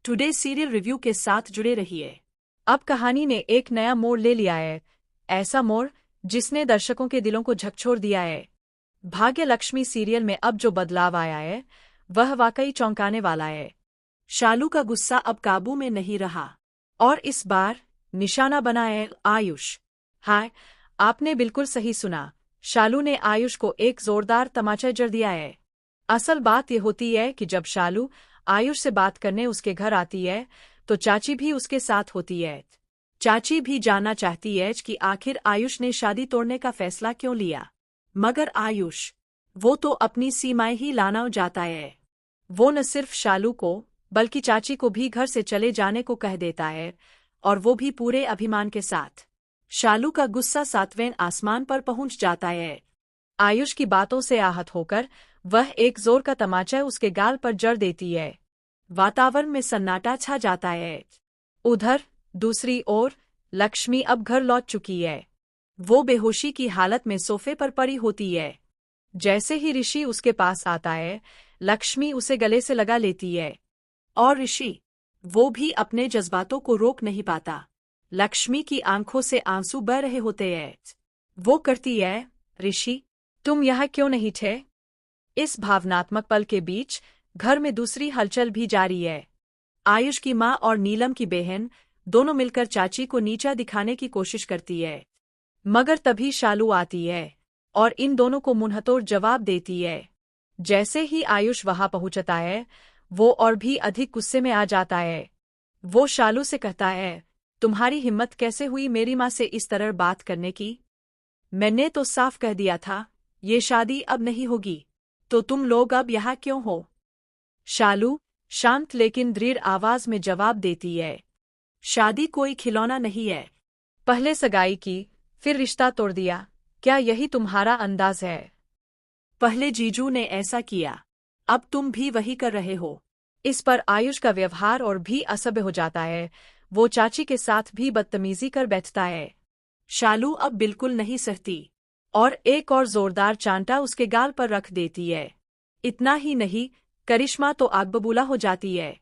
Today serial review के साथ जुड़े रहिए। अब कहानी ने एक नया मोड़ ले लिया है, ऐसा मोड़ जिसने दर्शकों के दिलों को झकझोर दिया है। भाग्य लक्ष्मी सीरियल में अब जो बदलाव आया है वह वाकई चौंकाने वाला है। शालू का गुस्सा अब काबू में नहीं रहा और इस बार निशाना बना है आयुष। हाँ, आपने बिल्कुल सही सुना, शालू ने आयुष को एक जोरदार तमाचा जड़ दिया है। असल बात यह होती है कि जब शालू आयुष से बात करने उसके घर आती है तो चाची भी उसके साथ होती है। चाची भी जानना चाहती है कि आखिर आयुष ने शादी तोड़ने का फैसला क्यों लिया, मगर आयुष वो तो अपनी सीमाएं ही लाना जाता है। वो न सिर्फ शालू को बल्कि चाची को भी घर से चले जाने को कह देता है, और वो भी पूरे अभिमान के साथ। शालू का गुस्सा 7वें आसमान पर पहुंच जाता है। आयुष की बातों से आहत होकर वह एक जोर का तमाचा उसके गाल पर जड़ देती है। वातावरण में सन्नाटा छा जाता है। उधर दूसरी ओर लक्ष्मी अब घर लौट चुकी है। वो बेहोशी की हालत में सोफे पर पड़ी होती है। जैसे ही ऋषि उसके पास आता है, लक्ष्मी उसे गले से लगा लेती है। और ऋषि वो भी अपने जज्बातों को रोक नहीं पाता। लक्ष्मी की आंखों से आंसू बह रहे होते हैं। वो करती है, ऋषि तुम यहाँ क्यों नहीं थे? इस भावनात्मक पल के बीच घर में दूसरी हलचल भी जारी है। आयुष की माँ और नीलम की बहन दोनों मिलकर चाची को नीचा दिखाने की कोशिश करती है, मगर तभी शालू आती है और इन दोनों को मुंहतोड़ जवाब देती है। जैसे ही आयुष वहां पहुंचता है, वो और भी अधिक गुस्से में आ जाता है। वो शालू से कहता है, तुम्हारी हिम्मत कैसे हुई मेरी माँ से इस तरह बात करने की? मैंने तो साफ कह दिया था ये शादी अब नहीं होगी, तो तुम लोग अब यहाँ क्यों हो? शालू शांत लेकिन दृढ़ आवाज में जवाब देती है, शादी कोई खिलौना नहीं है। पहले सगाई की, फिर रिश्ता तोड़ दिया, क्या यही तुम्हारा अंदाज है? पहले जीजू ने ऐसा किया, अब तुम भी वही कर रहे हो। इस पर आयुष का व्यवहार और भी असभ्य हो जाता है। वो चाची के साथ भी बदतमीजी कर बैठता है। शालू अब बिल्कुल नहीं सहती और एक और जोरदार चांटा उसके गाल पर रख देती है। इतना ही नहीं, करिश्मा तो आग बबूला हो जाती है।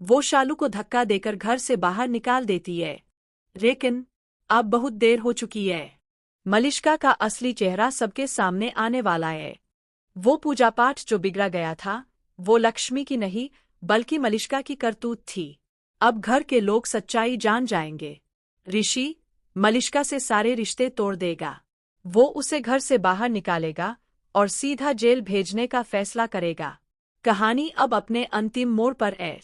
वो शालू को धक्का देकर घर से बाहर निकाल देती है। लेकिन अब बहुत देर हो चुकी है। मलिष्का का असली चेहरा सबके सामने आने वाला है। वो पूजा पाठ जो बिगड़ा गया था, वो लक्ष्मी की नहीं बल्कि मलिष्का की करतूत थी। अब घर के लोग सच्चाई जान जाएंगे। ऋषि मलिष्का से सारे रिश्ते तोड़ देगा। वो उसे घर से बाहर निकालेगा और सीधा जेल भेजने का फैसला करेगा। कहानी अब अपने अंतिम मोड़ पर है।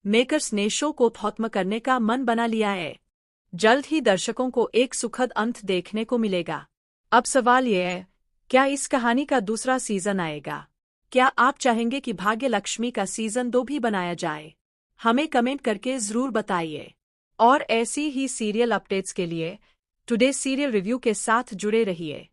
मेकर्स ने शो को खत्म करने का मन बना लिया है। जल्द ही दर्शकों को एक सुखद अंत देखने को मिलेगा। अब सवाल यह है, क्या इस कहानी का दूसरा सीजन आएगा? क्या आप चाहेंगे कि भाग्य लक्ष्मी का सीजन 2 भी बनाया जाए? हमें कमेंट करके जरूर बताइए। और ऐसी ही सीरियल अपडेट्स के लिए टुडे सीरियल रिव्यू के साथ जुड़े रहिए।